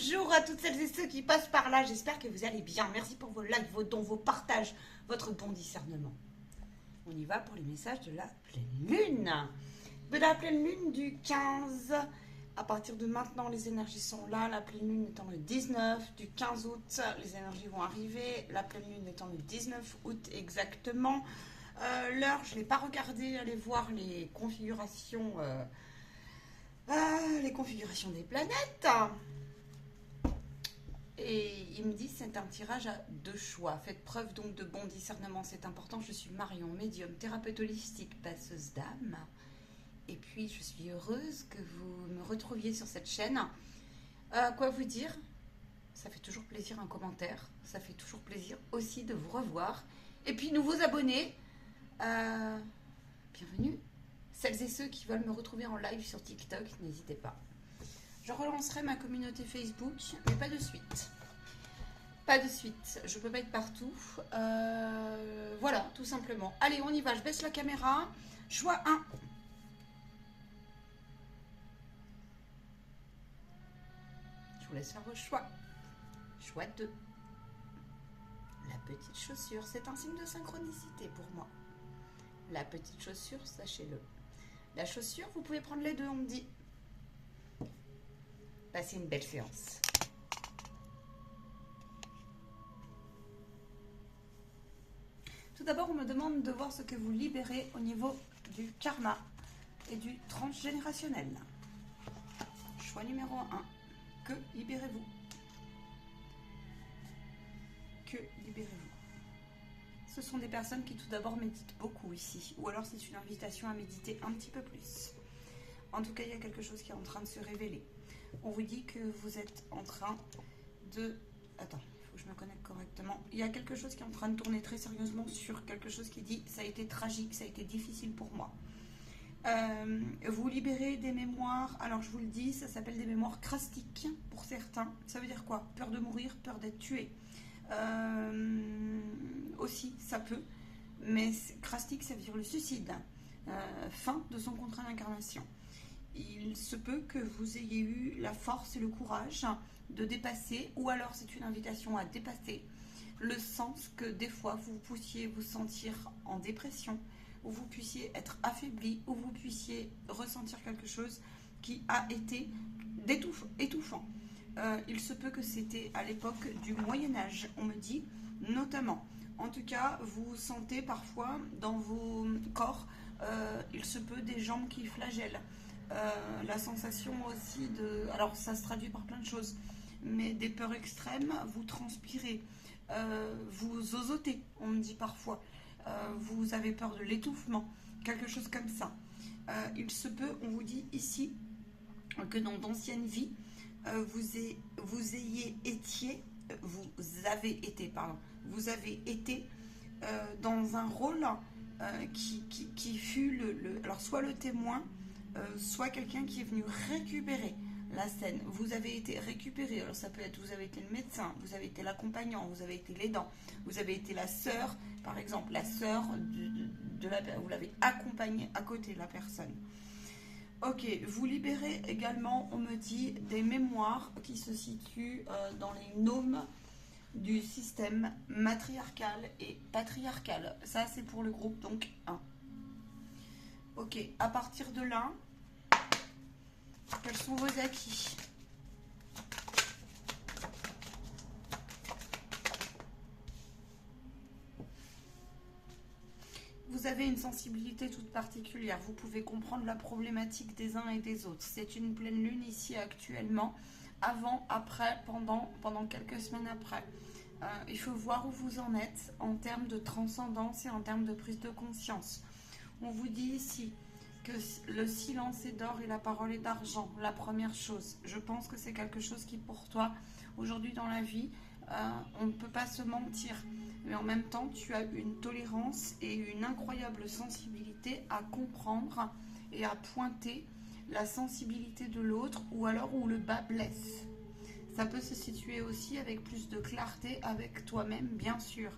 Bonjour à toutes celles et ceux qui passent par là. J'espère que vous allez bien. Merci pour vos likes, vos dons, vos partages, votre bon discernement. On y va pour les messages de la pleine lune. De la pleine lune du 15. À partir de maintenant, les énergies sont là. La pleine lune étant le 19 du 15 août, les énergies vont arriver. La pleine lune étant le 19 août exactement. L'heure, je ne l'ai pas regardé. Allez voir les configurations des planètes. Et il me dit c'est un tirage à deux choix. Faites preuve donc de bon discernement, c'est important. Je suis Marion, médium, thérapeute holistique, passeuse d'âme. Et puis je suis heureuse que vous me retrouviez sur cette chaîne. Quoi vous dire? Ça fait toujours plaisir un commentaire. Ça fait toujours plaisir aussi de vous revoir. Et puis nouveaux abonnés, bienvenue. Celles et ceux qui veulent me retrouver en live sur TikTok, n'hésitez pas. Je relancerai ma communauté Facebook, mais pas de suite. Pas de suite, je peux pas être partout. Voilà, tout simplement. Allez, on y va, je baisse la caméra. Choix 1. Je vous laisse faire vos choix. Choix 2. La petite chaussure, c'est un signe de synchronicité pour moi. La petite chaussure, sachez-le. La chaussure, vous pouvez prendre les deux, on me dit. Passez une belle séance. Tout d'abord, on me demande de voir ce que vous libérez au niveau du karma et du transgénérationnel. Choix numéro 1. Que libérez-vous? Que libérez-vous? Ce sont des personnes qui tout d'abord méditent beaucoup ici. Ou alors c'est une invitation à méditer un petit peu plus. En tout cas, il y a quelque chose qui est en train de se révéler. On vous dit que vous êtes en train de... Attends, il faut que je me connecte correctement. Il y a quelque chose qui est en train de tourner très sérieusement sur quelque chose qui dit « ça a été tragique, ça a été difficile pour moi ». Vous libérez des mémoires, alors je vous le dis, ça s'appelle des mémoires crastiques pour certains. Ça veut dire quoi? Peur de mourir, peur d'être tué. Aussi, ça peut. Mais crastique, ça veut dire le suicide. Fin de son contrat d'incarnation. Il se peut que vous ayez eu la force et le courage de dépasser, ou alors c'est une invitation à dépasser le sens que des fois vous puissiez vous sentir en dépression, ou vous puissiez être affaibli, ou vous puissiez ressentir quelque chose qui a été étouffant. Il se peut que c'était à l'époque du Moyen-Âge, on me dit, notamment. En tout cas, vous sentez parfois dans vos corps, il se peut des jambes qui flagellent. La sensation aussi de... Alors ça se traduit par plein de choses, mais des peurs extrêmes, vous transpirez, vous osotez, on me dit parfois, vous avez peur de l'étouffement, quelque chose comme ça. Il se peut, on vous dit ici, que dans d'anciennes vies, vous avez été dans un rôle qui fut alors soit le témoin, soit quelqu'un qui est venu récupérer la scène. Vous avez été récupéré. Alors ça peut être, vous avez été le médecin, vous avez été l'accompagnant, vous avez été l'aidant, vous avez été la sœur, par exemple, la sœur de la personne, vous l'avez accompagné à côté de la personne. Ok, vous libérez également, on me dit, des mémoires qui se situent dans les gnomes du système matriarcal et patriarcal. Ça, c'est pour le groupe, donc 1. Ok, à partir de là, quels sont vos acquis? Vous avez une sensibilité toute particulière. Vous pouvez comprendre la problématique des uns et des autres. C'est une pleine lune ici actuellement. Avant, après, pendant quelques semaines après. Il faut voir où vous en êtes en termes de transcendance et en termes de prise de conscience. On vous dit ici que le silence est d'or et la parole est d'argent. La première chose, je pense que c'est quelque chose qui pour toi, aujourd'hui dans la vie, on ne peut pas se mentir. Mais en même temps, tu as une tolérance et une incroyable sensibilité à comprendre et à pointer la sensibilité de l'autre ou alors où le bas blesse. Ça peut se situer aussi avec plus de clarté avec toi-même, bien sûr.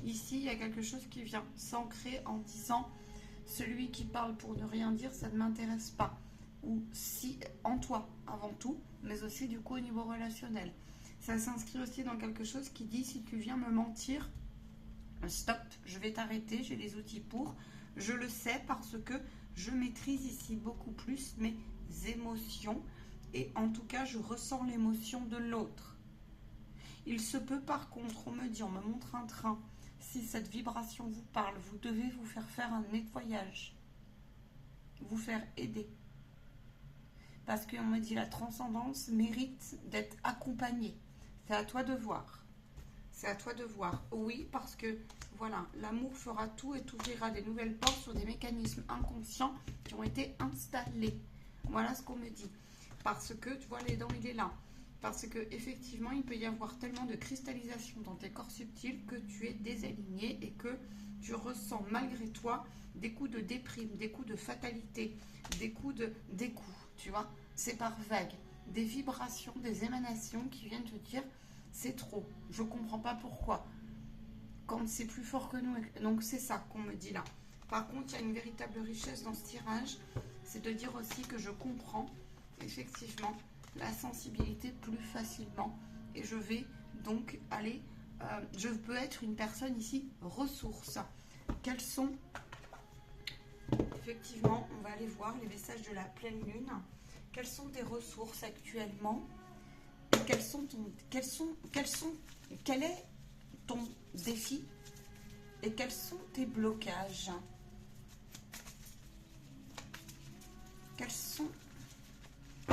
Ici, il y a quelque chose qui vient s'ancrer en disant « celui qui parle pour ne rien dire, ça ne m'intéresse pas ». ou si en toi avant tout, mais aussi du coup au niveau relationnel. Ça s'inscrit aussi dans quelque chose qui dit si tu viens me mentir, stop, je vais t'arrêter, j'ai les outils pour. Je le sais parce que je maîtrise ici beaucoup plus mes émotions et en tout cas je ressens l'émotion de l'autre. Il se peut par contre, on me dit, on me montre un train, si cette vibration vous parle, vous devez vous faire un nettoyage, vous faire aider. Parce qu'on me dit la transcendance mérite d'être accompagnée. C'est à toi de voir. C'est à toi de voir. Oui, parce que voilà, l'amour fera tout et t'ouvrira des nouvelles portes sur des mécanismes inconscients qui ont été installés. Voilà ce qu'on me dit. Parce que, tu vois, les dents, il est là. Parce que effectivement, il peut y avoir tellement de cristallisation dans tes corps subtils que tu es désaligné et que tu ressens malgré toi des coups de déprime, des coups de fatalité, des coups, tu vois, c'est par vague. Des vibrations, des émanations qui viennent te dire c'est trop, je comprends pas pourquoi. Quand c'est plus fort que nous, donc c'est ça qu'on me dit là. Par contre, il y a une véritable richesse dans ce tirage, c'est de dire aussi que je comprends effectivement la sensibilité plus facilement et je vais donc aller, je peux être une personne ici ressource. Quels sont, effectivement, on va aller voir les messages de la pleine lune. Quelles sont tes ressources actuellement et quel est ton défi et quels sont tes blocages? Quelles sont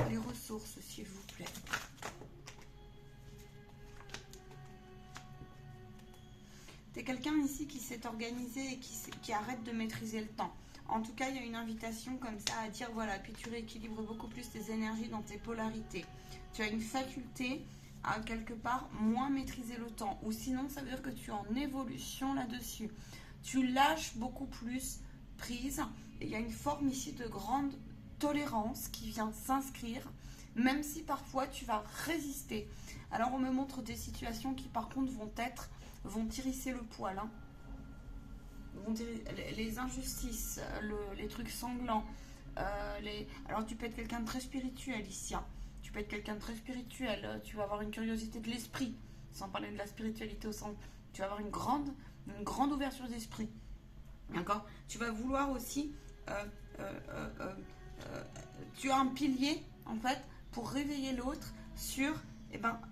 les ressources, s'il vous plaît? Tu es quelqu'un ici qui s'est organisé et qui arrête de maîtriser le temps. En tout cas, il y a une invitation comme ça à dire, voilà, puis tu rééquilibres beaucoup plus tes énergies dans tes polarités. Tu as une faculté à quelque part moins maîtriser le temps. Ou sinon, ça veut dire que tu es en évolution là-dessus. Tu lâches beaucoup plus prise. Et il y a une forme ici de grande tolérance qui vient s'inscrire, même si parfois tu vas résister. Alors, on me montre des situations qui par contre vont t'hérisser le poil, hein. Les injustices, les trucs sanglants. Alors tu peux être quelqu'un de très spirituel ici, hein. Tu peux être quelqu'un de très spirituel. Tu vas avoir une curiosité de l'esprit, sans parler de la spiritualité au sens. Tu vas avoir une grande ouverture d'esprit. D'accord? Tu vas vouloir aussi. Tu as un pilier en fait pour réveiller l'autre sur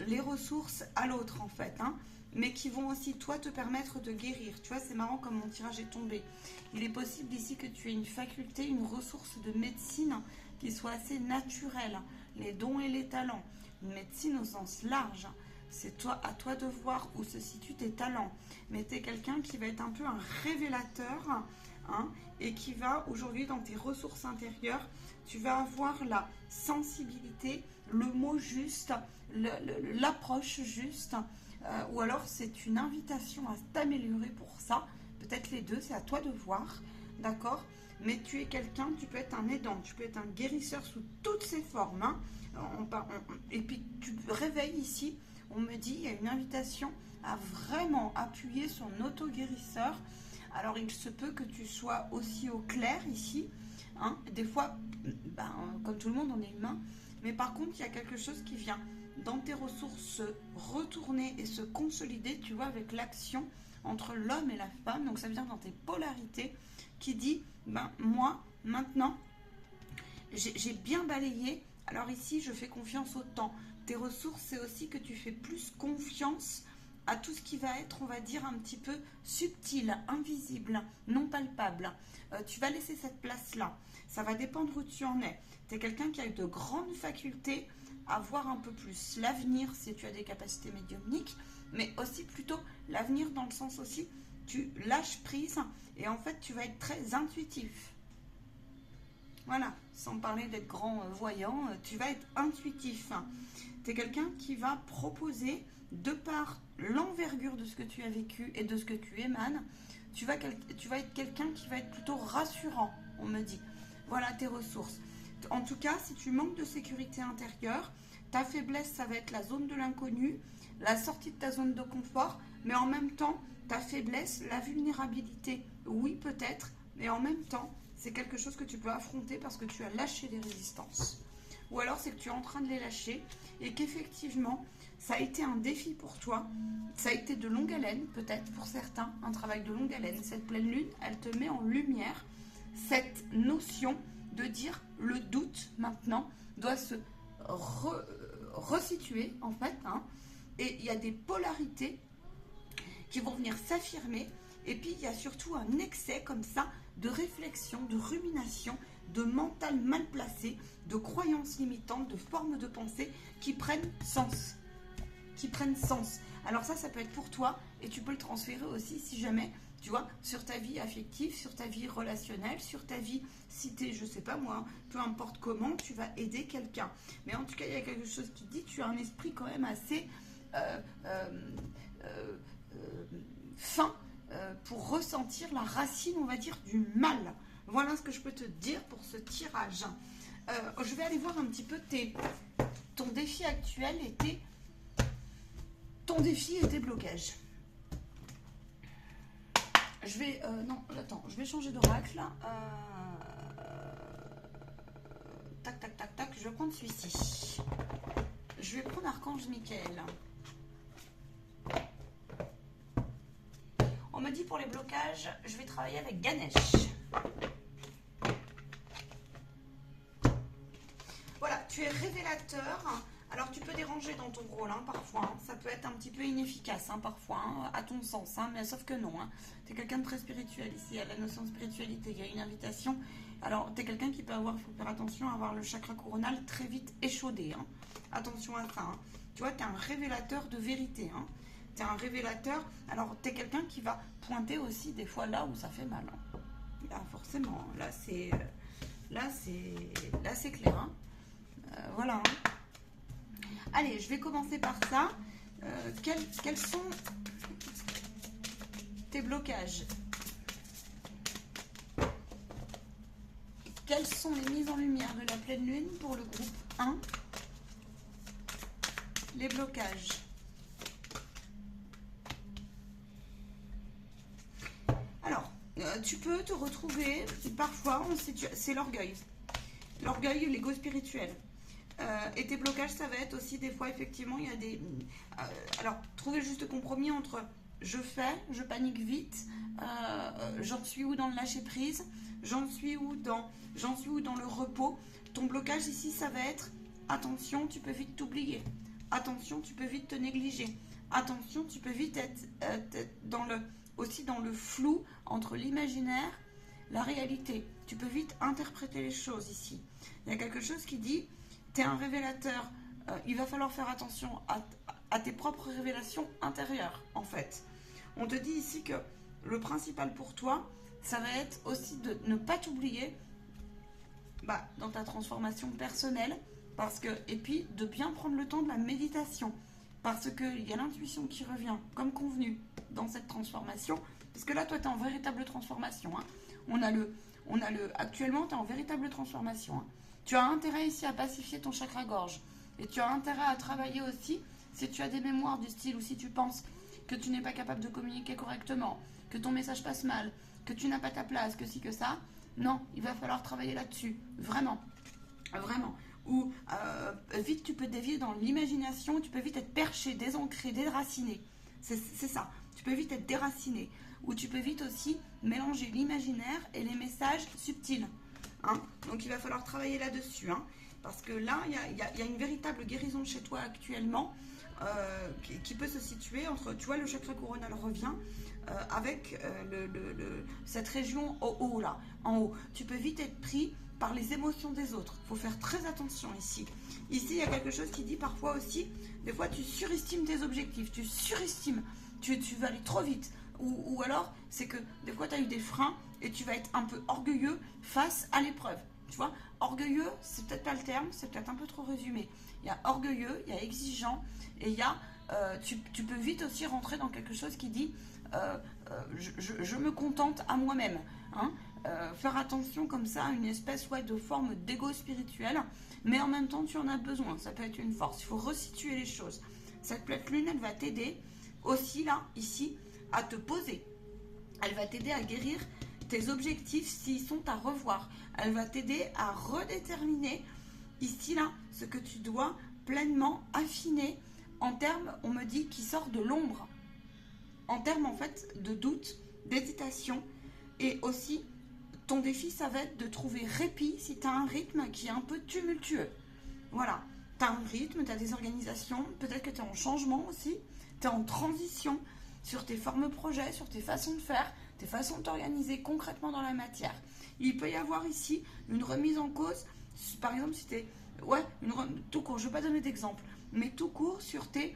les ressources à l'autre en fait, hein, mais qui vont aussi toi te permettre de guérir. Tu vois, c'est marrant comme mon tirage est tombé. Il est possible ici que tu aies une faculté, une ressource de médecine qui soit assez naturelle, les dons et les talents, une médecine au sens large. C'est à toi de voir où se situent tes talents, mais tu es quelqu'un qui va être un peu un révélateur, hein, et qui va aujourd'hui dans tes ressources intérieures, tu vas avoir la sensibilité, le mot juste, l'approche juste, ou alors c'est une invitation à t'améliorer pour ça, peut-être les deux, c'est à toi de voir, d'accord? Mais tu es quelqu'un, tu peux être un aidant, tu peux être un guérisseur sous toutes ses formes, hein. Et puis tu réveilles ici, on me dit, il y a une invitation à vraiment appuyer son auto-guérisseur. Alors il se peut que tu sois aussi au clair ici, hein. Des fois, comme tout le monde, on est humain, mais par contre, il y a quelque chose qui vient dans tes ressources se retourner et se consolider, tu vois, avec l'action entre l'homme et la femme. Donc ça veut dire dans tes polarités qui dit, moi, maintenant, j'ai bien balayé. Alors ici, je fais confiance au temps. Tes ressources, c'est aussi que tu fais plus confiance à tout ce qui va être, on va dire, un petit peu subtil, invisible, non palpable. Tu vas laisser cette place-là. Ça va dépendre où tu en es. Tu es quelqu'un qui a eu de grandes facultés à voir un peu plus l'avenir si tu as des capacités médiumniques, mais aussi plutôt l'avenir dans le sens aussi, tu lâches prise et en fait, tu vas être très intuitif. Voilà, sans parler d'être grand voyant, tu vas être intuitif. Tu es quelqu'un qui va proposer, de par l'envergure de ce que tu as vécu et de ce que tu émanes, tu vas être quelqu'un qui va être plutôt rassurant, on me dit. Voilà tes ressources. En tout cas, si tu manques de sécurité intérieure, ta faiblesse, ça va être la zone de l'inconnu, la sortie de ta zone de confort, mais en même temps, ta faiblesse, la vulnérabilité, oui peut-être, mais en même temps, c'est quelque chose que tu peux affronter parce que tu as lâché des résistances. Ou alors c'est que tu es en train de les lâcher et qu'effectivement, ça a été un défi pour toi. Ça a été de longue haleine, peut-être pour certains, un travail de longue haleine. Cette pleine lune, elle te met en lumière cette notion de dire le doute maintenant doit se resituer en fait. Hein, et il y a des polarités qui vont venir s'affirmer. Et puis il y a surtout un excès comme ça de réflexion, de rumination, de mental mal placé, de croyances limitantes, de formes de pensée qui prennent sens. Alors ça peut être pour toi et tu peux le transférer aussi si jamais, tu vois, sur ta vie affective, sur ta vie relationnelle, sur ta vie, si tu es, je sais pas moi, peu importe comment, tu vas aider quelqu'un. Mais en tout cas, il y a quelque chose qui dit, tu as un esprit quand même assez fin pour ressentir la racine, on va dire, du mal. Voilà ce que je peux te dire pour ce tirage. Je vais aller voir un petit peu ton défi actuel et ton défi et tes blocages. Je vais... non, attends, je vais changer d'oracle. Tac, tac, tac, tac. Je vais prendre celui-ci. Je vais prendre Archange Michael. On me dit pour les blocages, je vais travailler avec Ganesh. Voilà, tu es révélateur. Alors, tu peux déranger dans ton rôle, hein, parfois. Hein. Ça peut être un petit peu inefficace, hein, parfois, hein, à ton sens. Hein, mais sauf que non. Hein. Tu es quelqu'un de très spirituel ici. À la notion de spiritualité, il y a une invitation. Alors, tu es quelqu'un qui peut avoir, il faut faire attention à avoir le chakra coronal très vite échaudé. Hein. Attention à ça. Hein. Tu vois, tu es un révélateur de vérité. Hein. Tu es un révélateur. Alors, tu es quelqu'un qui va pointer aussi des fois là où ça fait mal. Hein. Là, forcément. Là, c'est clair. Hein. Voilà. Hein. Allez, je vais commencer par ça. Quels sont tes blocages? Quelles sont les mises en lumière de la pleine lune pour le groupe 1? Les blocages. Alors, tu peux te retrouver, parfois, c'est l'orgueil. L'orgueil, l'ego spirituel. Et tes blocages, ça va être aussi des fois, effectivement, il y a des... alors, trouver le juste compromis entre je fais, je panique vite, j'en suis où dans le lâcher prise, j'en suis où dans le repos. Ton blocage ici, ça va être attention, tu peux vite t'oublier. Attention, tu peux vite te négliger. Attention, tu peux vite être aussi dans le flou entre l'imaginaire, la réalité. Tu peux vite interpréter les choses ici. Il y a quelque chose qui dit... Tu es un révélateur, il va falloir faire attention à tes propres révélations intérieures, en fait. On te dit ici que le principal pour toi, ça va être aussi de ne pas t'oublier dans ta transformation personnelle, et puis de bien prendre le temps de la méditation, parce qu'il y a l'intuition qui revient, comme convenu, dans cette transformation, parce que là, toi, tu es en véritable transformation. Hein. Actuellement, tu es en véritable transformation. Hein. Tu as intérêt ici à pacifier ton chakra-gorge. Et tu as intérêt à travailler aussi si tu as des mémoires du style ou si tu penses que tu n'es pas capable de communiquer correctement, que ton message passe mal, que tu n'as pas ta place, que ci, que ça. Non, il va falloir travailler là-dessus. Vraiment. Vraiment. Ou vite tu peux dévier dans l'imagination, tu peux vite être perché, désancré, déraciné. C'est ça. Tu peux vite être déraciné. Ou tu peux vite aussi mélanger l'imaginaire et les messages subtils. Hein. Donc il va falloir travailler là-dessus, hein, parce que là il y a une véritable guérison chez toi actuellement qui peut se situer entre, tu vois, le chakra coronal revient avec cette région au haut là, en haut. Tu peux vite être pris par les émotions des autres. Il faut faire très attention ici. Ici il y a quelque chose qui dit parfois aussi, des fois tu surestimes tes objectifs, tu surestimes, tu vas aller trop vite. Ou alors, c'est que des fois, tu as eu des freins et tu vas être un peu orgueilleux face à l'épreuve. Tu vois, orgueilleux, c'est peut-être pas le terme, c'est peut-être un peu trop résumé. Il y a orgueilleux, il y a exigeant et il y a... tu peux vite aussi rentrer dans quelque chose qui dit je me contente à moi-même. Hein, faire attention comme ça à une espèce de forme d'égo spirituel, mais en même temps, tu en as besoin. Ça peut être une force. Il faut resituer les choses. Cette pleine lune, elle va t'aider aussi, là, ici, à te poser. Elle va t'aider à guérir tes objectifs s'ils sont à revoir. Elle va t'aider à redéterminer ici, là, ce que tu dois pleinement affiner en termes, on me dit, qui sort de l'ombre. En termes, en fait, de doute, d'hésitation. Et aussi, ton défi, ça va être de trouver répit si tu as un rythme qui est un peu tumultueux. Voilà. Tu as un rythme, tu as des organisations, peut-être que tu es en changement aussi, tu es en transition sur tes formes projets, sur tes façons de faire, tes façons de t'organiser concrètement dans la matière. Il peut y avoir ici une remise en cause, par exemple si tu es, tout court, je ne vais pas donner d'exemple, mais tout court sur tes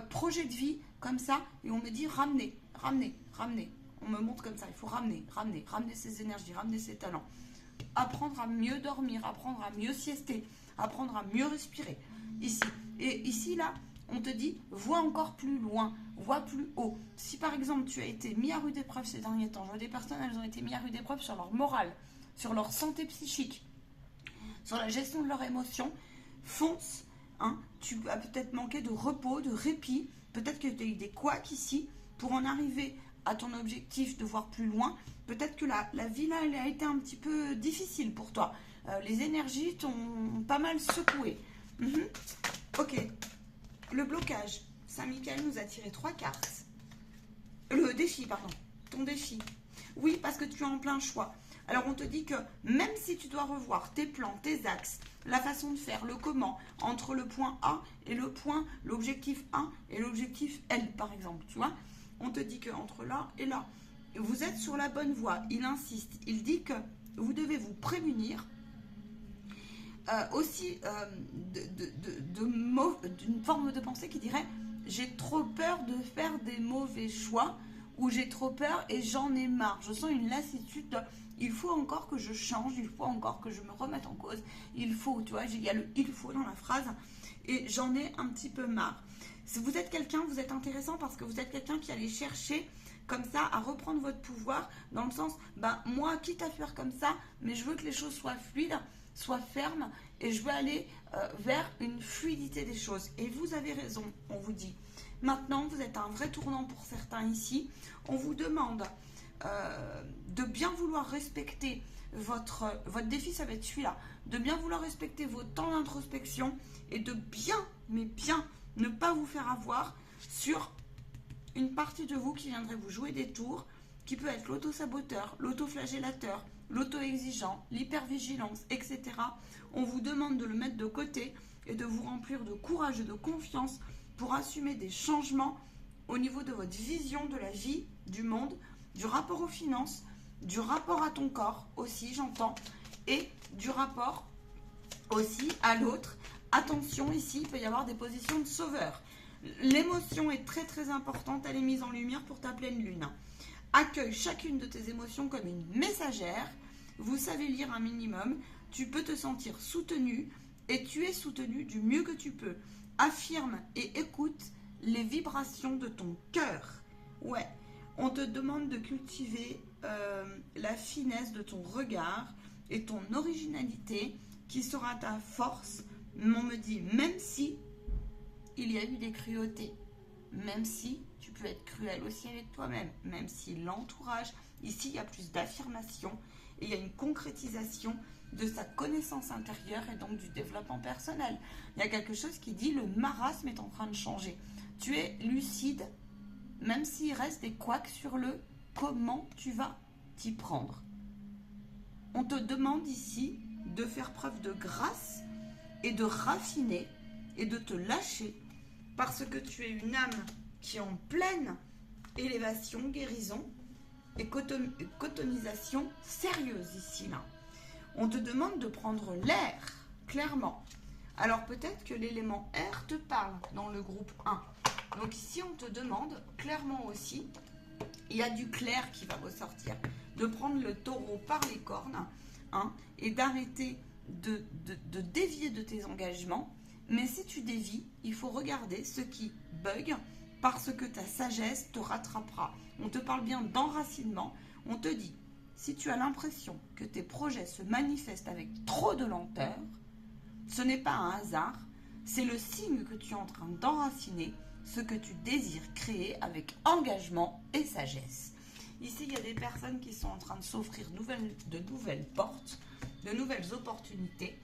projets de vie comme ça, et on me dit ramener. On me montre comme ça, il faut ramener ses énergies, ramener ses talents. Apprendre à mieux dormir, apprendre à mieux siester, apprendre à mieux respirer. Ici. Et ici, là, on te dit, vois encore plus loin, vois plus haut. Si par exemple, tu as été mis à rude épreuve ces derniers temps, je vois des personnes, elles ont été mises à rude épreuve sur leur morale, sur leur santé psychique, sur la gestion de leurs émotions, fonce. Tu as peut-être manqué de repos, de répit, peut-être que tu as eu des couacs ici, pour en arriver à ton objectif de voir plus loin. Peut-être que la vie là, elle a été un petit peu difficile pour toi. Les énergies t'ont pas mal secoué. Ok. Le blocage. Saint-Michael nous a tiré 3 cartes. Le défi, pardon. Ton défi. Oui, parce que tu es en plein choix. Alors, on te dit que même si tu dois revoir tes plans, tes axes, la façon de faire, le comment, entre le point A et l'objectif A et l'objectif L, par exemple, tu vois, on te dit qu'entre là et là, vous êtes sur la bonne voie. Il insiste. Il dit que vous devez vous prémunir aussi d'une forme de pensée qui dirait « j'ai trop peur de faire des mauvais choix » ou « j'ai trop peur et j'en ai marre ». Je sens une lassitude de « il faut encore que je change, il faut encore que je me remette en cause, il faut », tu vois, il y a le « il faut » dans la phrase, et j'en ai un petit peu marre. Si vous êtes quelqu'un, vous êtes intéressant parce que vous êtes quelqu'un qui allait chercher comme ça à reprendre votre pouvoir dans le sens, moi, quitte à faire comme ça, mais je veux que les choses soient fluides, soient fermes, et je veux aller vers une fluidité des choses. Et vous avez raison, on vous dit. Maintenant, vous êtes un vrai tournant pour certains ici. On vous demande de bien vouloir respecter votre défi, ça va être celui-là, de bien vouloir respecter vos temps d'introspection et de bien, mais bien, ne pas vous faire avoir sur une partie de vous qui viendrait vous jouer des tours, qui peut être l'auto-saboteur, l'auto-flagellateur, l'auto-exigeant, l'hypervigilance, etc. On vous demande de le mettre de côté et de vous remplir de courage et de confiance pour assumer des changements au niveau de votre vision de la vie, du monde, du rapport aux finances, du rapport à ton corps aussi, j'entends, et du rapport aussi à l'autre. Attention, ici, il peut y avoir des positions de sauveur. L'émotion est très très importante, elle est mise en lumière pour ta pleine lune. Accueille chacune de tes émotions comme une messagère. Vous savez lire un minimum, tu peux te sentir soutenu et tu es soutenu du mieux que tu peux. Affirme et écoute les vibrations de ton cœur. Ouais, on te demande de cultiver la finesse de ton regard et ton originalité qui sera ta force. On me dit, même si il y a eu des cruautés, même si tu peux être cruel aussi avec toi-même, même si l'entourage, ici il y a plus d'affirmation et il y a une concrétisation de sa connaissance intérieure et donc du développement personnel. Il y a quelque chose qui dit le marasme est en train de changer. Tu es lucide, même s'il reste des couacs sur le comment tu vas t'y prendre. On te demande ici de faire preuve de grâce et de raffiner et de te lâcher parce que tu es une âme qui est en pleine élévation, guérison et cotonisation sérieuse ici, là. On te demande de prendre l'air, clairement. Alors peut-être que l'élément air te parle dans le groupe 1. Donc ici, on te demande clairement aussi, il y a du clair qui va ressortir, de prendre le taureau par les cornes et d'arrêter de dévier de tes engagements. Mais si tu dévies, il faut regarder ce qui bug parce que ta sagesse te rattrapera. On te parle bien d'enracinement. On te dit, si tu as l'impression que tes projets se manifestent avec trop de lenteur, ce n'est pas un hasard, c'est le signe que tu es en train d'enraciner ce que tu désires créer avec engagement et sagesse. Ici, il y a des personnes qui sont en train de s'offrir de nouvelles portes, de nouvelles opportunités.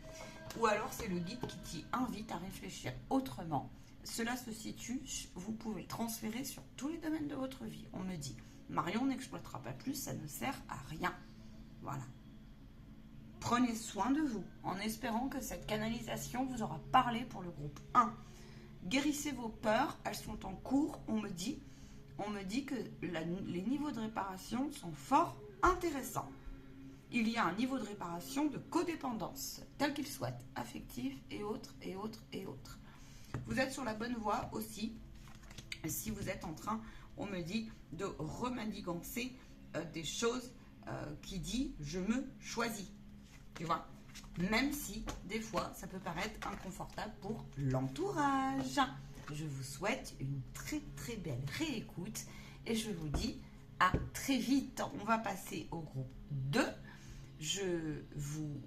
Ou alors, c'est le guide qui t'y invite à réfléchir autrement. Cela se situe, vous pouvez le transférer sur tous les domaines de votre vie. On me dit, Marion n'exploitera pas plus, ça ne sert à rien. Voilà. Prenez soin de vous, en espérant que cette canalisation vous aura parlé pour le groupe 1. Guérissez vos peurs, elles sont en cours, on me dit que les niveaux de réparation sont fort intéressants. Il y a un niveau de réparation de codépendance, tel qu'il soit, affectif et autres, et autres, et autres. Vous êtes sur la bonne voie aussi, si vous êtes en train, on me dit, de remanigancer des choses qui dit « je me choisis ». Tu vois, même si des fois ça peut paraître inconfortable pour l'entourage. Je vous souhaite une très très belle réécoute et je vous dis à très vite. On va passer au groupe 2. Je vous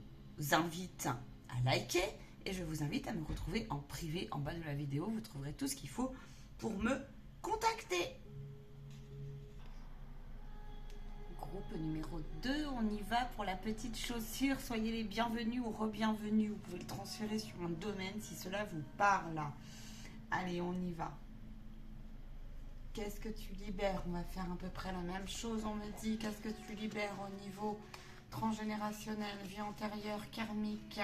invite à liker et je vous invite à me retrouver en privé en bas de la vidéo. Vous trouverez tout ce qu'il faut pour me contacter. Groupe numéro 2, on y va pour la petite chaussure. Soyez les bienvenus ou re-bienvenus. Vous pouvez le transférer sur un domaine si cela vous parle. Allez, on y va. Qu'est-ce que tu libères? On va faire à peu près la même chose. On me dit, qu'est-ce que tu libères au niveau transgénérationnel, vie antérieure, karmique,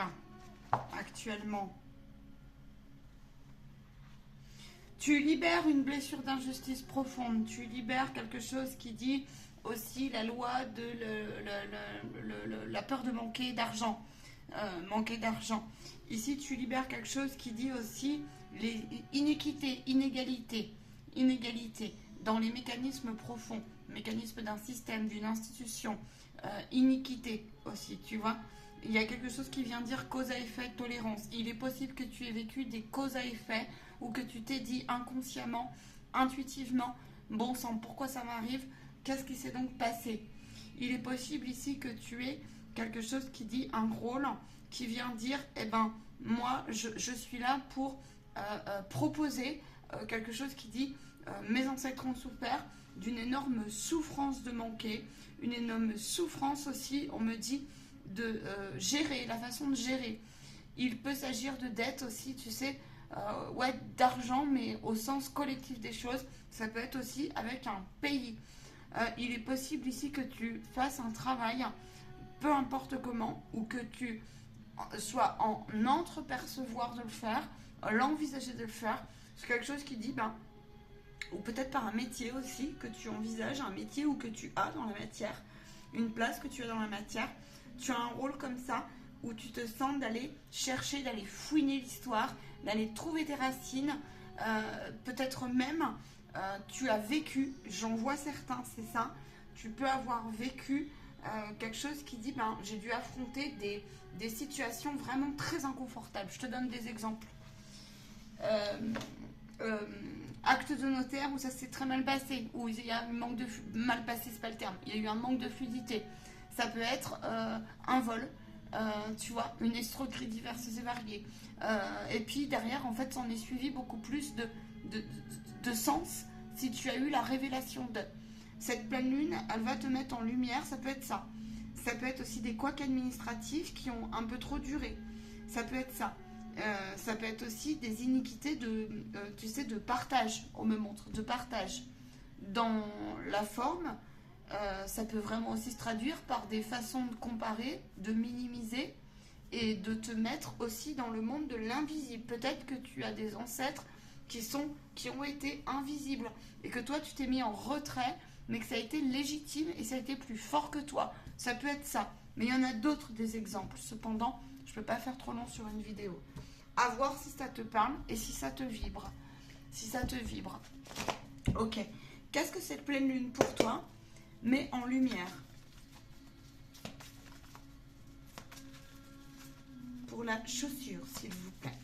actuellement? Tu libères une blessure d'injustice profonde. Tu libères quelque chose qui dit aussi la loi de la peur de manquer d'argent. Ici, tu libères quelque chose qui dit aussi les inéquités, inégalités dans les mécanismes profonds, mécanismes d'un système, d'une institution, iniquité aussi, tu vois. Il y a quelque chose qui vient dire cause à effet, tolérance. Il est possible que tu aies vécu des causes à effet ou que tu t'es dit inconsciemment, intuitivement, bon sang, pourquoi ça m'arrive? Qu'est-ce qui s'est donc passé? Il est possible ici que tu aies quelque chose qui dit un rôle, qui vient dire, eh ben, moi, je suis là pour proposer quelque chose qui dit, mes ancêtres ont souffert d'une énorme souffrance de manquer, une énorme souffrance aussi, on me dit, de gérer, la façon de gérer. Il peut s'agir de dettes aussi, tu sais, ouais, d'argent, mais au sens collectif des choses. Ça peut être aussi avec un pays. Il est possible ici que tu fasses un travail, peu importe comment, ou que tu sois en entrepercevoir de le faire, l'envisager de le faire. C'est quelque chose qui dit, ben, ou peut-être par un métier aussi, que tu envisages, un métier ou que tu as dans la matière, une place que tu as dans la matière. Tu as un rôle comme ça, où tu te sens d'aller chercher, d'aller fouiner l'histoire, d'aller trouver tes racines, peut-être même... tu as vécu, j'en vois certains, c'est ça, tu peux avoir vécu quelque chose qui dit, ben, j'ai dû affronter des situations vraiment très inconfortables. Je te donne des exemples. Acte de notaire où ça s'est très mal passé, où il y a un manque de... mal passé, c'est pas le terme, il y a eu un manque de fluidité. Ça peut être un vol, tu vois, une escroquerie diverses et variées. Et puis derrière, en fait, s'en est suivi beaucoup plus de sens si tu as eu la révélation de cette pleine lune. Elle va te mettre en lumière, ça peut être ça. Ça peut être aussi des couacs administratifs qui ont un peu trop duré. Ça peut être ça. Ça peut être aussi des iniquités tu sais, de partage. On me montre, de partage. Dans la forme, ça peut vraiment aussi se traduire par des façons de comparer, de minimiser et de te mettre aussi dans le monde de l'invisible. Peut-être que tu as des ancêtres qui ont été invisibles et que toi tu t'es mis en retrait, mais que ça a été légitime et ça a été plus fort que toi. Ça peut être ça, mais il y en a d'autres des exemples. Cependant, je peux pas faire trop long sur une vidéo. À voir si ça te parle et si ça te vibre. Si ça te vibre. Ok. Qu'est-ce que cette pleine lune pour toi met en lumière? Pour la chaussure, s'il vous plaît.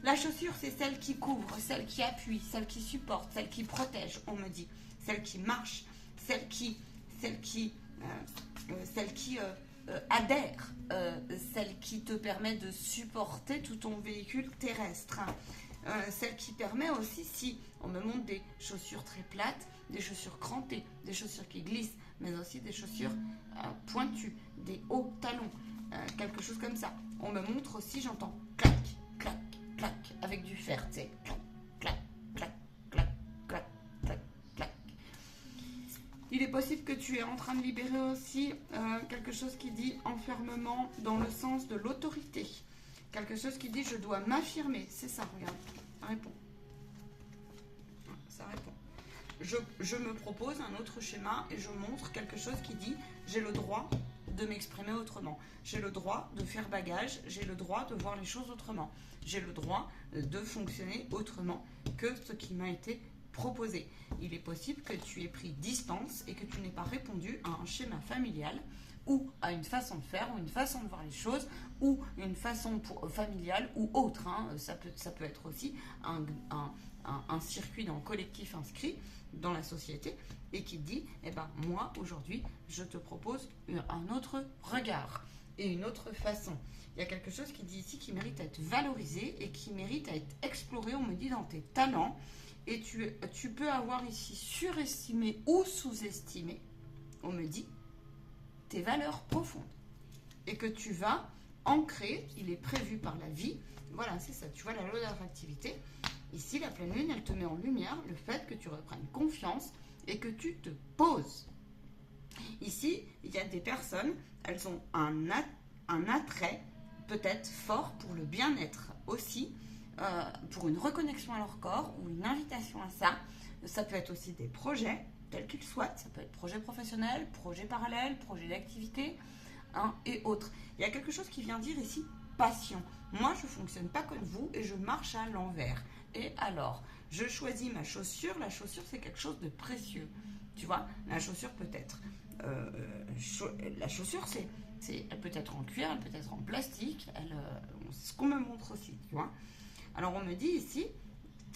La chaussure, c'est celle qui couvre, celle qui appuie, celle qui supporte, celle qui protège, on me dit. Celle qui marche, celle qui adhère, celle qui te permet de supporter tout ton véhicule terrestre, hein. Celle qui permet aussi, si on me montre des chaussures très plates, des chaussures crantées, des chaussures qui glissent, mais aussi des chaussures pointues, des hauts talons, quelque chose comme ça. On me montre aussi, j'entends clac, clac, clac, avec du fer, tu sais, clac, clac, clac, clac, clac, clac, clac. Il est possible que tu es en train de libérer aussi quelque chose qui dit enfermement dans le sens de l'autorité. Quelque chose qui dit je dois m'affirmer. C'est ça, regarde. Ça répond. Ça répond. Je me propose un autre schéma et je montre quelque chose qui dit j'ai le droit de m'exprimer autrement. J'ai le droit de faire bagage. J'ai le droit de voir les choses autrement. J'ai le droit de fonctionner autrement que ce qui m'a été proposé. Il est possible que tu aies pris distance et que tu n'aies pas répondu à un schéma familial ou à une façon de faire, ou une façon de voir les choses, ou une façon familiale ou autre. Hein. Ça peut être aussi un circuit dans le collectif inscrit dans la société et qui dit, eh ben, moi, aujourd'hui, je te propose un autre regard et une autre façon. Il y a quelque chose qui dit ici qui mérite à être valorisé et qui mérite à être exploré, on me dit, dans tes talents. Et tu peux avoir ici surestimé ou sous-estimé, on me dit, tes valeurs profondes. Et que tu vas ancrer, il est prévu par la vie. Voilà, c'est ça, tu vois la loi d'attractivité. Ici, la pleine lune, elle te met en lumière le fait que tu reprennes confiance et que tu te poses. Ici, il y a des personnes, elles ont un attrait peut-être fort pour le bien-être aussi, pour une reconnexion à leur corps ou une invitation à ça. Ça peut être aussi des projets, tels qu'ils soient. Ça peut être projet professionnel, projet parallèle, projet d'activité, hein, et autres. Il y a quelque chose qui vient dire ici, passion. Moi, je ne fonctionne pas comme vous et je marche à l'envers. Et alors, je choisis ma chaussure. La chaussure, c'est quelque chose de précieux. Tu vois, la chaussure peut être... la chaussure, elle peut être en cuir, elle peut être en plastique. C'est ce qu'on me montre aussi, tu vois. Alors, on me dit ici,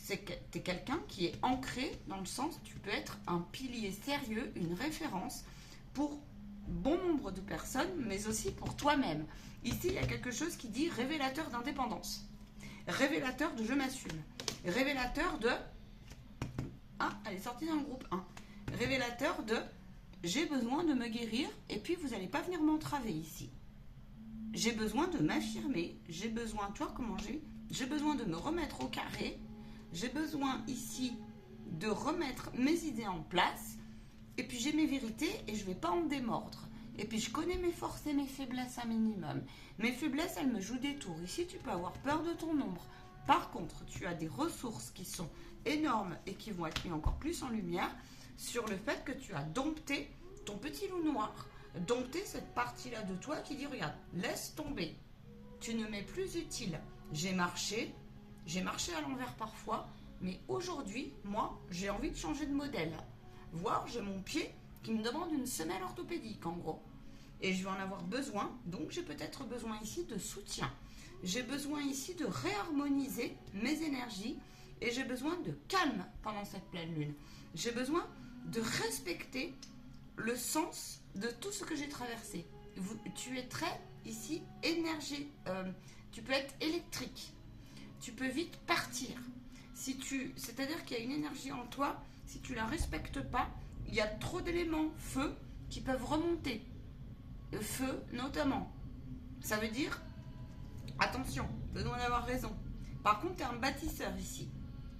c'est que tu es quelqu'un qui est ancré dans le sens, tu peux être un pilier sérieux, une référence pour bon nombre de personnes, mais aussi pour toi-même. Ici, il y a quelque chose qui dit révélateur d'indépendance, révélateur de je m'assume, révélateur de... Ah, elle est sortie dans le groupe 1. Révélateur de j'ai besoin de me guérir et puis vous n'allez pas venir m'entraver ici. J'ai besoin de m'affirmer, j'ai besoin, tu vois comment j'ai besoin de me remettre au carré, j'ai besoin ici de remettre mes idées en place et puis j'ai mes vérités et je ne vais pas en démordre. Et puis je connais mes forces et mes faiblesses un minimum. Mes faiblesses, elles me jouent des tours. Ici, tu peux avoir peur de ton ombre. Par contre, tu as des ressources qui sont énormes et qui vont être mises encore plus en lumière sur le fait que tu as dompté ton petit loup noir, dompté cette partie-là de toi qui dit, regarde, laisse tomber. Tu ne m'es plus utile. J'ai marché à l'envers parfois, mais aujourd'hui, moi, j'ai envie de changer de modèle. Voire, j'ai mon pied qui me demande une semelle orthopédique, en gros. Et je vais en avoir besoin, donc j'ai peut-être besoin ici de soutien. J'ai besoin ici de réharmoniser mes énergies et j'ai besoin de calme pendant cette pleine lune. J'ai besoin de respecter le sens de tout ce que j'ai traversé. Tu es très, ici, énergie. Tu peux être électrique. Tu peux vite partir. C'est-à-dire qu'il y a une énergie en toi, si tu ne la respectes pas, il y a trop d'éléments feu qui peuvent remonter. Feu, notamment. Ça veut dire, attention, besoin d'avoir raison. Par contre, tu es un bâtisseur ici.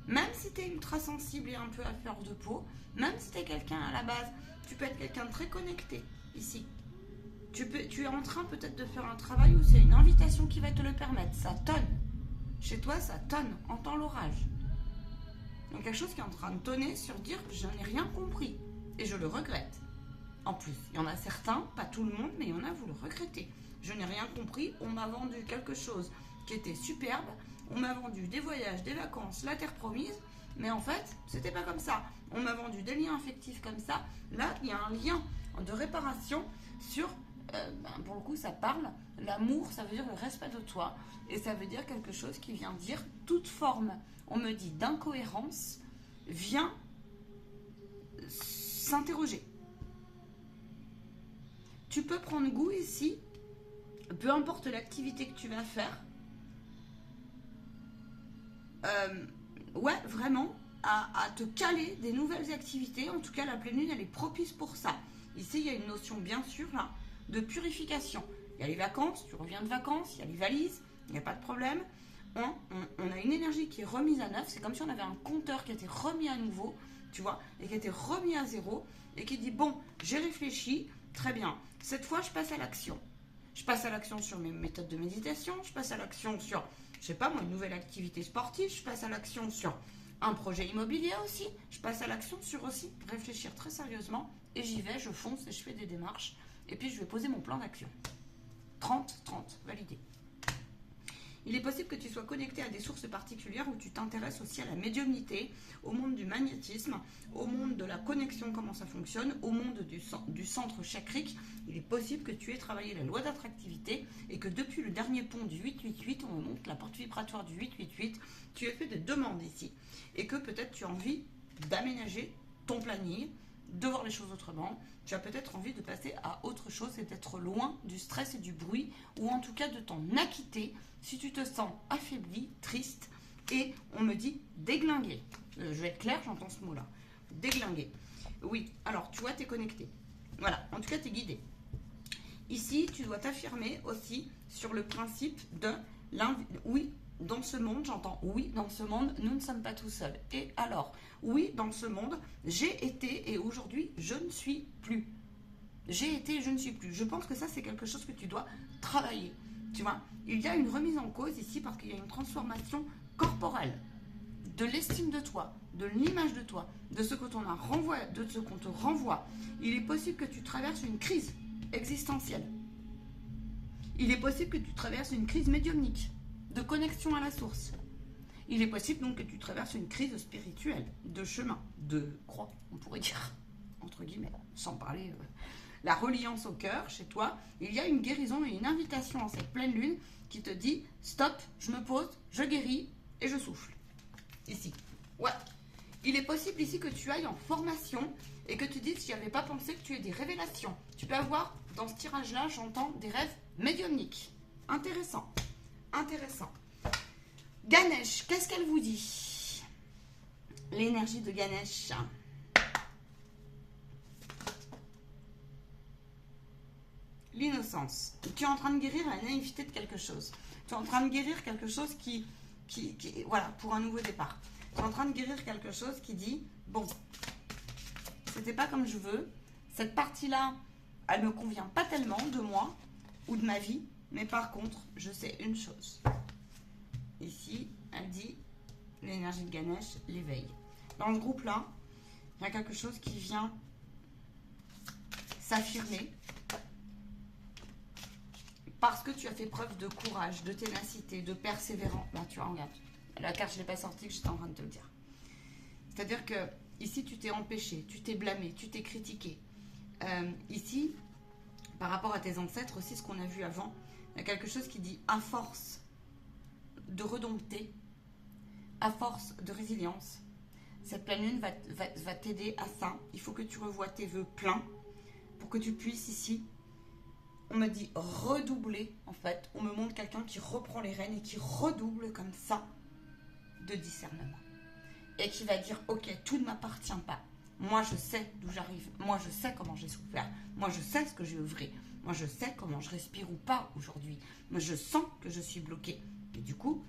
Même si tu es ultra sensible et un peu à fleur de peau, même si tu es quelqu'un à la base, tu peux être quelqu'un de très connecté ici. Tu es en train peut-être de faire un travail où c'est une invitation qui va te le permettre. Ça tonne. Chez toi, ça tonne. Entends l'orage. Donc quelque chose qui est en train de tonner sur dire que je n'ai rien compris. Et je le regrette. En plus, il y en a certains, pas tout le monde, mais il y en a, vous le regrettez. Je n'ai rien compris. On m'a vendu quelque chose qui était superbe. On m'a vendu des voyages, des vacances, la terre promise. Mais en fait, c'était pas comme ça. On m'a vendu des liens affectifs comme ça. Là, il y a un lien de réparation sur... pour le coup, ça parle. L'amour, ça veut dire le respect de toi. Et ça veut dire quelque chose qui vient dire toute forme. On me dit d'incohérence vient s'interroger. tu peux prendre goût ici, peu importe l'activité que tu vas faire, ouais, vraiment, à te caler des nouvelles activités. En tout cas, la pleine lune, elle est propice pour ça. Ici, il y a une notion, bien sûr, là, de purification. Il y a les vacances, tu reviens de vacances, il y a les valises, il n'y a pas de problème. On a une énergie qui est remise à neuf. C'est comme si on avait un compteur qui a été remis à nouveau, tu vois, et qui a été remis à zéro, et qui dit, bon, j'ai réfléchi, très bien. Cette fois, je passe à l'action. Je passe à l'action sur mes méthodes de méditation, je passe à l'action sur, je sais pas moi, une nouvelle activité sportive, je passe à l'action sur un projet immobilier aussi, je passe à l'action sur aussi réfléchir très sérieusement, et j'y vais, je fonce et je fais des démarches, et puis je vais poser mon plan d'action. 30-30, validé. Il est possible que tu sois connecté à des sources particulières où tu t'intéresses aussi à la médiumnité, au monde du magnétisme, au monde de la connexion, comment ça fonctionne, au monde du centre chakrique. Il est possible que tu aies travaillé la loi d'attractivité et que depuis le dernier pont du 888, on monte la porte vibratoire du 888, tu aies fait des demandes ici. Et que peut-être tu as envie d'aménager ton planning, de voir les choses autrement. Tu as peut-être envie de passer à autre chose et d'être loin du stress et du bruit, ou en tout cas de t'en acquitter si tu te sens affaibli, triste, et on me dit déglingué. Je vais être claire, j'entends ce mot-là. Déglingué. Oui, alors tu vois, tu es connecté. Voilà, en tout cas, tu es guidé. Ici, tu dois t'affirmer aussi sur le principe de oui, dans ce monde, j'entends oui, dans ce monde, nous ne sommes pas tout seuls. Et alors, oui, dans ce monde, j'ai été et aujourd'hui, je ne suis plus. J'ai été et je ne suis plus. Je pense que ça, c'est quelque chose que tu dois travailler. Tu vois, il y a une remise en cause ici parce qu'il y a une transformation corporelle de l'estime de toi, de l'image de toi, de ce que t'on a renvoyé, de ce qu'on te renvoie. Il est possible que tu traverses une crise existentielle. Il est possible que tu traverses une crise médiumnique, de connexion à la source. Il est possible donc que tu traverses une crise spirituelle, de chemin, de croix, on pourrait dire, entre guillemets, sans parler la reliance au cœur chez toi. Il y a une guérison et une invitation en cette pleine lune qui te dit stop, je me pose, je guéris et je souffle. Ici. Ouais. Il est possible ici que tu ailles en formation et que tu dises j'y avais pas pensé, que tu aies des révélations. Tu peux avoir dans ce tirage-là, j'entends des rêves médiumniques. Intéressant. Intéressant. Ganesh, qu'est-ce qu'elle vous dit? L'énergie de Ganesh. L'innocence. Tu es en train de guérir la naïveté de quelque chose. Tu es en train de guérir quelque chose qui voilà, pour un nouveau départ. Tu es en train de guérir quelque chose qui dit, bon, c'était pas comme je veux. Cette partie-là, elle me convient pas tellement de moi ou de ma vie. Mais par contre, je sais une chose. Ici, elle dit, l'énergie de Ganesh, l'éveil. Dans ce groupe-là, il y a quelque chose qui vient s'affirmer. Parce que tu as fait preuve de courage, de ténacité, de persévérance. Là, tu vois, regarde. La carte, je ne l'ai pas sortie, que j'étais en train de te le dire. C'est-à-dire que ici, tu t'es empêché, tu t'es blâmé, tu t'es critiqué. Ici, par rapport à tes ancêtres aussi, ce qu'on a vu avant, il y a quelque chose qui dit, à force de redompter, à force de résilience, cette pleine lune va t'aider à ça. Il faut que tu revoies tes vœux pleins pour que tu puisses ici, on me dit redoubler, en fait. On me montre quelqu'un qui reprend les rênes et qui redouble comme ça de discernement. Et qui va dire, ok, tout ne m'appartient pas. Moi, je sais d'où j'arrive. Moi, je sais comment j'ai souffert. Moi, je sais ce que j'ai œuvré. Moi, je sais comment je respire ou pas aujourd'hui. Moi, je sens que je suis bloquée. Et du coup,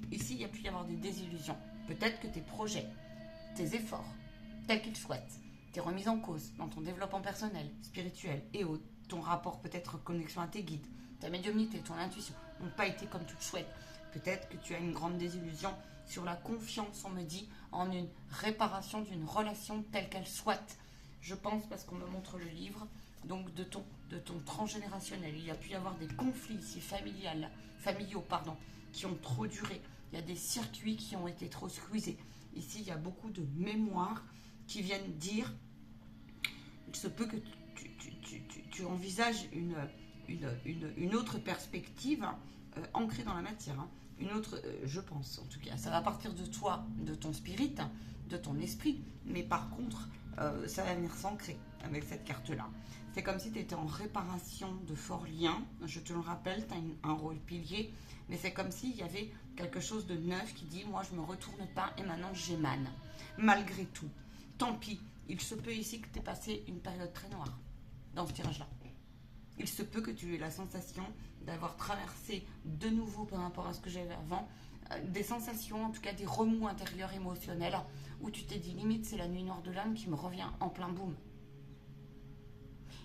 ici, il y a pu y avoir des désillusions. Peut-être que tes projets, tes efforts, tels qu'ils souhaitent, tes remises en cause dans ton développement personnel, spirituel et autres, ton rapport peut-être connexion à tes guides, ta médiumnité, ton intuition, n'ont pas été comme tu le souhaites. Peut-être que tu as une grande désillusion sur la confiance, on me dit, en une réparation d'une relation telle qu'elle soit. Je pense, parce qu'on me montre le livre, donc de ton transgénérationnel. Il y a pu y avoir des conflits ici, familiaux, qui ont trop duré. Il y a des circuits qui ont été trop squeezés. Ici, il y a beaucoup de mémoires qui viennent dire, il se peut que tu envisages une autre perspective ancrée dans la matière. Une autre, je pense en tout cas. Ça va partir de toi, de ton spirit, de ton esprit. Mais par contre, ça va venir s'ancrer avec cette carte-là. C'est comme si tu étais en réparation de forts liens. Je te le rappelle, tu as un rôle pilier, mais c'est comme s'il y avait quelque chose de neuf qui dit, moi je ne me retourne pas et maintenant j'émane. Malgré tout, tant pis, il se peut ici que tu aies passé une période très noire dans ce tirage-là. Il se peut que tu aies la sensation d'avoir traversé de nouveau, par rapport à ce que j'avais avant, des sensations, en tout cas des remous intérieurs émotionnels, où tu t'es dit limite c'est la nuit noire de l'âme qui me revient en plein boom.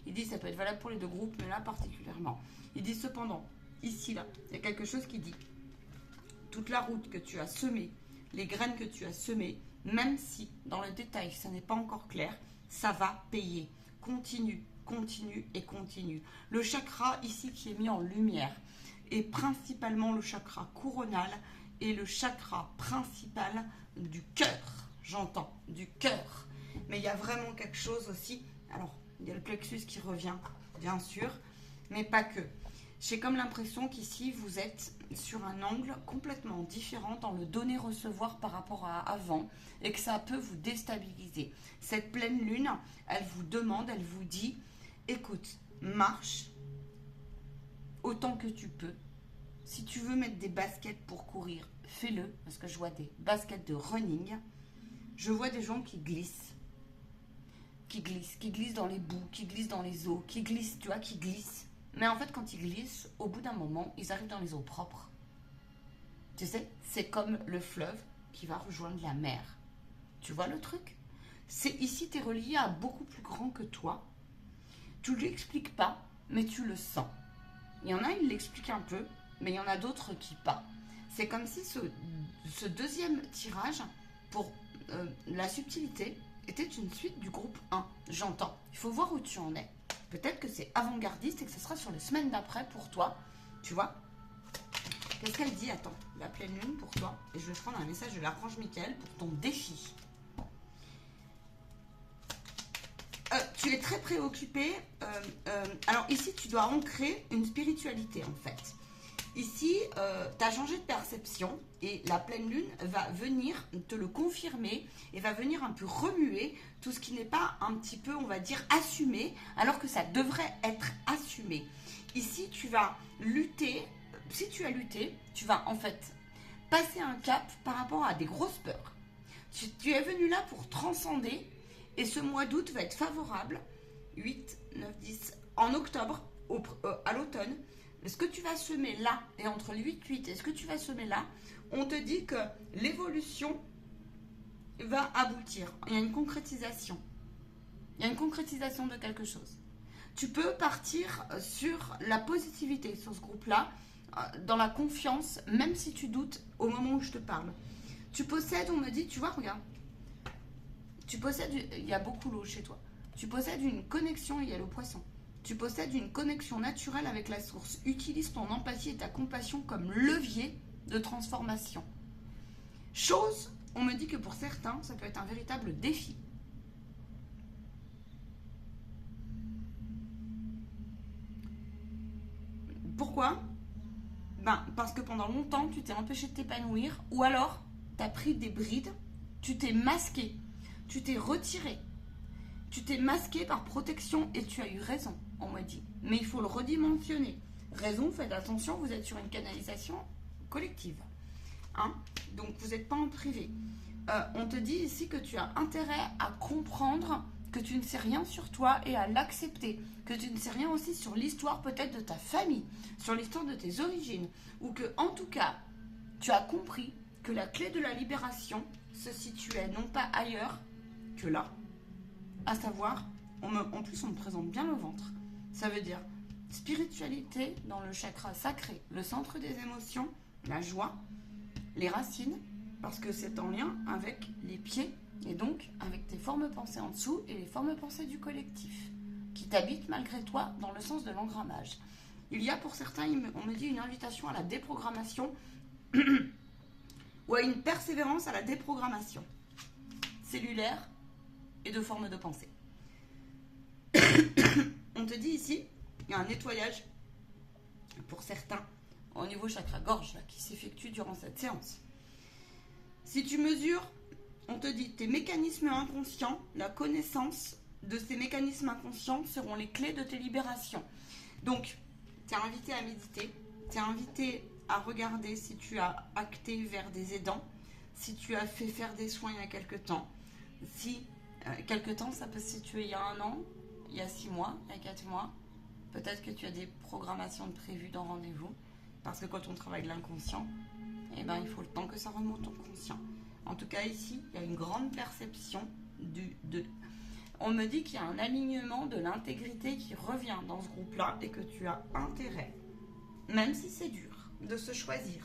Il dit ça peut être valable pour les deux groupes, mais là particulièrement. Il dit cependant, ici là, il y a quelque chose qui dit toute la route que tu as semée, les graines que tu as semées, même si dans le détail ça n'est pas encore clair, ça va payer. Continue, continue et continue. Le chakra ici qui est mis en lumière est principalement le chakra coronal et le chakra principal du cœur. J'entends, du cœur. Mais il y a vraiment quelque chose aussi. Alors, il y a le plexus qui revient, bien sûr, mais pas que. J'ai comme l'impression qu'ici, vous êtes sur un angle complètement différent dans le donner-recevoir par rapport à avant et que ça peut vous déstabiliser. Cette pleine lune, elle vous demande, elle vous dit, écoute, marche autant que tu peux. Si tu veux mettre des baskets pour courir, fais-le, parce que je vois des baskets de running. Je vois des gens qui glissent dans les boues, qui glissent dans les eaux, qui glissent, tu vois, qui glissent. Mais en fait, quand ils glissent, au bout d'un moment, ils arrivent dans les eaux propres. Tu sais, c'est comme le fleuve qui va rejoindre la mer. Tu vois le truc? C'est ici, tu es relié à beaucoup plus grand que toi. Tu ne l'expliques pas, mais tu le sens. Il y en a, ils l'expliquent un peu, mais il y en a d'autres qui pas. C'est comme si ce deuxième tirage, pour la subtilité, était une suite du groupe 1. J'entends. Il faut voir où tu en es. Peut-être que c'est avant-gardiste et que ce sera sur les semaines d'après pour toi. Tu vois? Qu'est-ce qu'elle dit? Attends, la pleine lune pour toi. Et je vais prendre un message de l'archange Michael pour ton défi. Tu es très préoccupé. Alors ici, tu dois ancrer une spiritualité en fait. Ici, tu as changé de perception et la pleine lune va venir te le confirmer et va venir un peu remuer tout ce qui n'est pas un petit peu, on va dire, assumé, alors que ça devrait être assumé. Ici, tu vas lutter. Si tu as lutté, tu vas en fait passer un cap par rapport à des grosses peurs. Tu es venu là pour transcender et ce mois d'août va être favorable. 8, 9, 10. En octobre, à l'automne, ce que tu vas semer là, et entre le 8 et ce que tu vas semer là, on te dit que l'évolution va aboutir. Il y a une concrétisation. Il y a une concrétisation de quelque chose. Tu peux partir sur la positivité sur ce groupe-là, dans la confiance, même si tu doutes au moment où je te parle. Tu possèdes, on me dit, tu vois, regarde, tu possèdes, il y a beaucoup d'eau chez toi. Tu possèdes une connexion, il y a le poisson. Tu possèdes une connexion naturelle avec la source. Utilise ton empathie et ta compassion comme levier de transformation. Chose, on me dit que pour certains, ça peut être un véritable défi. Pourquoi? Parce que pendant longtemps, tu t'es empêché de t'épanouir ou alors, tu as pris des brides, tu t'es masqué, tu t'es retiré. Tu t'es masqué par protection et tu as eu raison, on m'a dit. Mais il faut le redimensionner. Raison, faites attention, vous êtes sur une canalisation collective. Hein? Donc, vous n'êtes pas en privé. On te dit ici que tu as intérêt à comprendre que tu ne sais rien sur toi et à l'accepter. Que tu ne sais rien aussi sur l'histoire peut-être de ta famille, sur l'histoire de tes origines. Ou que, en tout cas, tu as compris que la clé de la libération se situait non pas ailleurs que là. À savoir, en plus on me présente bien le ventre. Ça veut dire spiritualité dans le chakra sacré, le centre des émotions, la joie, les racines, parce que c'est en lien avec les pieds et donc avec tes formes pensées en dessous et les formes pensées du collectif, qui t'habitent malgré toi dans le sens de l'engrammage. Il y a pour certains, on me dit une invitation à la déprogrammation ou à une persévérance à la déprogrammation cellulaire et de forme de pensée. On te dit ici, il y a un nettoyage pour certains au niveau chakra-gorge qui s'effectue durant cette séance. Si tu mesures On te dit tes mécanismes inconscients, la connaissance de ces mécanismes inconscients seront les clés de tes libérations. Donc, tu es invité à méditer, tu es invité à regarder si tu as acté vers des aidants, si tu as fait faire des soins il y a quelque temps. Si, quelque temps, ça peut se situer il y a 1 an, il y a 6 mois, il y a 4 mois. Peut-être que tu as des programmations de prévues dans rendez-vous. Parce que quand on travaille l'inconscient, eh ben, il faut le temps que ça remonte au conscient. En tout cas, ici, il y a une grande perception On me dit qu'il y a un alignement de l'intégrité qui revient dans ce groupe-là et que tu as intérêt, même si c'est dur, de se choisir.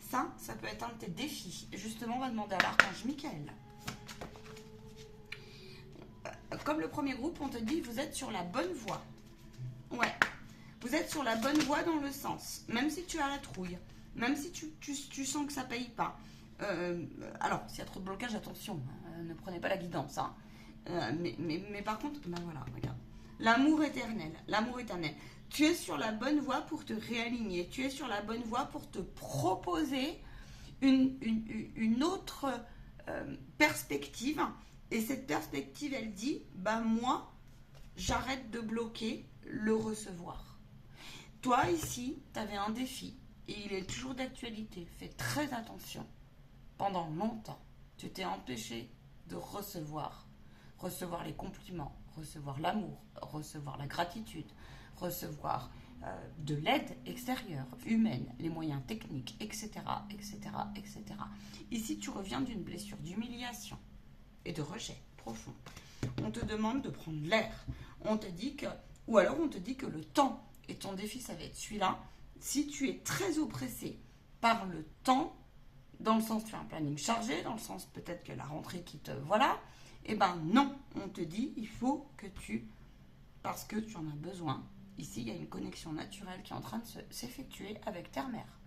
Ça peut être un de tes défis. Justement, on va demander à l'archange Michael. Comme le premier groupe, on te dit vous êtes sur la bonne voie. Ouais, vous êtes sur la bonne voie dans le sens, même si tu as la trouille, même si tu sens que ça paye pas. Alors, s'il y a trop de blocage, attention, ne prenez pas la guidance. Hein. Mais par contre, ben voilà, regarde. L'amour éternel, l'amour éternel. Tu es sur la bonne voie pour te réaligner. Tu es sur la bonne voie pour te proposer une autre perspective. Et cette perspective, elle dit, bah moi, j'arrête de bloquer le recevoir. Toi, ici, tu avais un défi. Et il est toujours d'actualité. Fais très attention. Pendant longtemps, tu t'es empêché de recevoir. Recevoir les compliments, recevoir l'amour, recevoir la gratitude, recevoir de l'aide extérieure, humaine, les moyens techniques, etc., etc., etc. Ici, tu reviens d'une blessure d'humiliation et de rejet profond. On te demande de prendre l'air. On te dit que, ou alors on te dit que le temps, et ton défi, ça va être celui-là, si tu es très oppressé par le temps, dans le sens tu as un planning chargé, dans le sens peut-être que la rentrée qui te... Voilà, eh ben non, on te dit, il faut que parce que tu en as besoin. Ici, il y a une connexion naturelle qui est en train de s'effectuer avec terre-mère.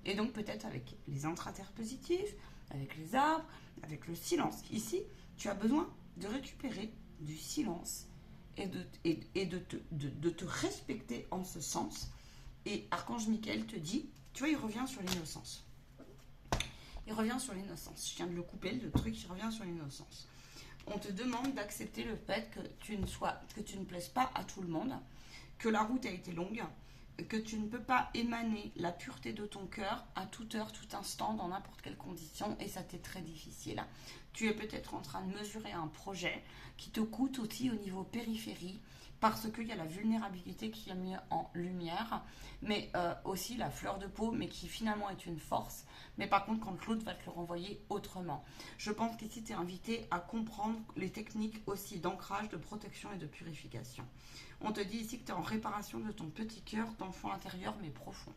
Et donc peut-être avec les intraterres positifs, avec les arbres, avec le silence. Ici, tu as besoin de récupérer du silence et de te respecter en ce sens. Et Archange Michael te dit, tu vois, il revient sur l'innocence. Il revient sur l'innocence. Je viens de le couper, le truc, il revient sur l'innocence. On te demande d'accepter le fait que tu ne plaises pas à tout le monde, que la route a été longue, que tu ne peux pas émaner la pureté de ton cœur à toute heure, tout instant, dans n'importe quelle condition, et ça t'est très difficile. Tu es peut-être en train de mesurer un projet qui te coûte aussi au niveau périphérie, parce qu'il y a la vulnérabilité qui est mise en lumière, mais aussi la fleur de peau, mais qui finalement est une force. Mais par contre, quand l'autre va te le renvoyer autrement. Je pense qu'ici, tu es invité à comprendre les techniques aussi d'ancrage, de protection et de purification. On te dit ici que tu es en réparation de ton petit cœur d'enfant intérieur, mais profond.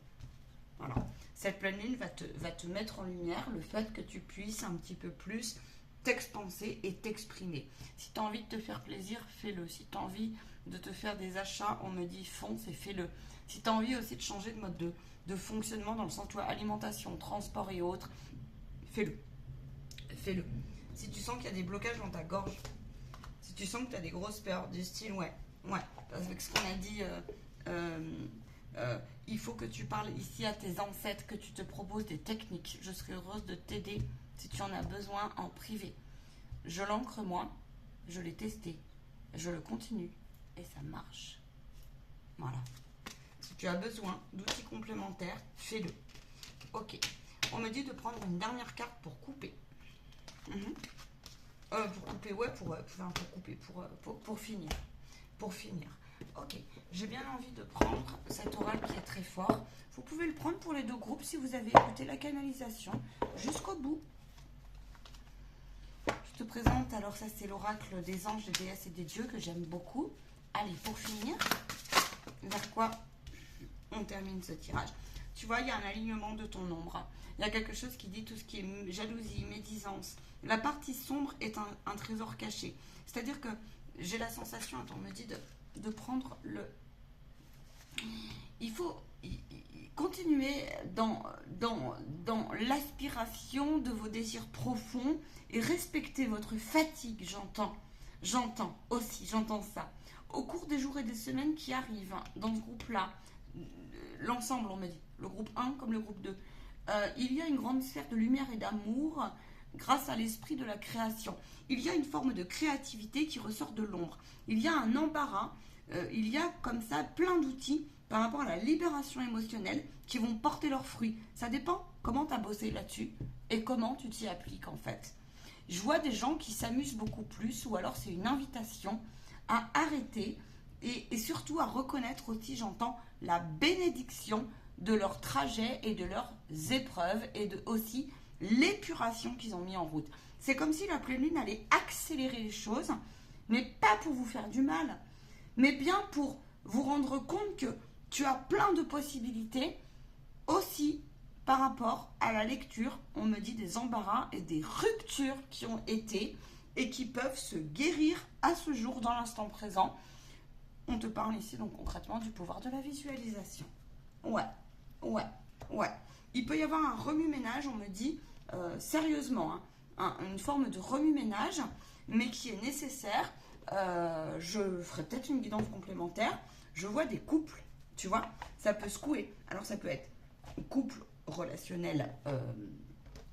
Voilà. Cette pleine lune va te mettre en lumière le fait que tu puisses un petit peu plus t'expanser et t'exprimer. Si tu as envie de te faire plaisir, fais-le. Si tu as envie de te faire des achats, on me dit fonce et fais-le. Si tu as envie aussi de changer de mode de fonctionnement dans le sens de alimentation, transport et autres, fais-le. Fais-le. Si tu sens qu'il y a des blocages dans ta gorge, si tu sens que tu as des grosses peurs du style, ouais, avec ce qu'on a dit, il faut que tu parles ici à tes ancêtres, que tu te proposes des techniques. Je serai heureuse de t'aider si tu en as besoin en privé. Je l'ancre moi, je l'ai testé, je le continue et ça marche. Voilà. Si tu as besoin d'outils complémentaires, fais-le. Ok. On me dit de prendre une dernière carte pour couper. Pour couper, ouais, pour finir. Pour finir. Ok. J'ai bien envie de prendre cet oral qui est très fort. Vous pouvez le prendre pour les deux groupes si vous avez écouté la canalisation jusqu'au bout. Je te présente, alors ça c'est l'oracle des anges, des déesses et des dieux que j'aime beaucoup. Allez, pour finir, vers quoi on termine ce tirage? Tu vois, il y a un alignement de ton ombre. Il y a quelque chose qui dit tout ce qui est jalousie, médisance. La partie sombre est un trésor caché. C'est-à-dire que j'ai la sensation, attends, on me dit de prendre le... Il faut continuer dans l'aspiration de vos désirs profonds et respecter votre fatigue, j'entends aussi, j'entends ça. Au cours des jours et des semaines qui arrivent, dans ce groupe-là, l'ensemble, on me dit, le groupe 1 comme le groupe 2, il y a une grande sphère de lumière et d'amour grâce à l'esprit de la création. Il y a une forme de créativité qui ressort de l'ombre. Il y a un embarras, il y a comme ça plein d'outils par rapport à la libération émotionnelle qui vont porter leurs fruits. Ça dépend comment tu as bossé là-dessus et comment tu t'y appliques en fait. Je vois des gens qui s'amusent beaucoup plus, ou alors c'est une invitation à arrêter et surtout à reconnaître aussi, j'entends, la bénédiction de leur trajet et de leurs épreuves et de aussi l'épuration qu'ils ont mis en route. C'est comme si la pleine lune allait accélérer les choses, mais pas pour vous faire du mal, mais bien pour vous rendre compte que tu as plein de possibilités aussi par rapport à la lecture. On me dit des embarras et des ruptures qui ont été et qui peuvent se guérir à ce jour dans l'instant présent. On te parle ici donc concrètement du pouvoir de la visualisation. Ouais. Il peut y avoir un remue-ménage, on me dit, sérieusement, hein, une forme de remue-ménage, mais qui est nécessaire. Je ferai peut-être une guidance complémentaire. Je vois des couples, tu vois, ça peut secouer. Alors ça peut être un couple relationnel,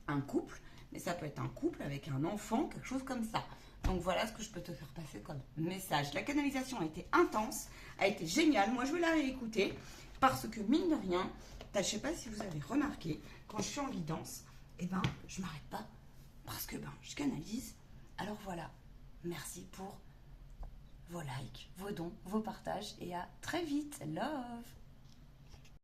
un couple, mais ça peut être un couple avec un enfant, quelque chose comme ça. Donc voilà ce que je peux te faire passer comme message. La canalisation a été intense, a été géniale. Moi je vais la réécouter parce que mine de rien, je ne sais pas si vous avez remarqué, quand je suis en guidance, je ne m'arrête pas parce que je canalise. Alors voilà, merci pour vos likes, vos dons, vos partages et à très vite. Love!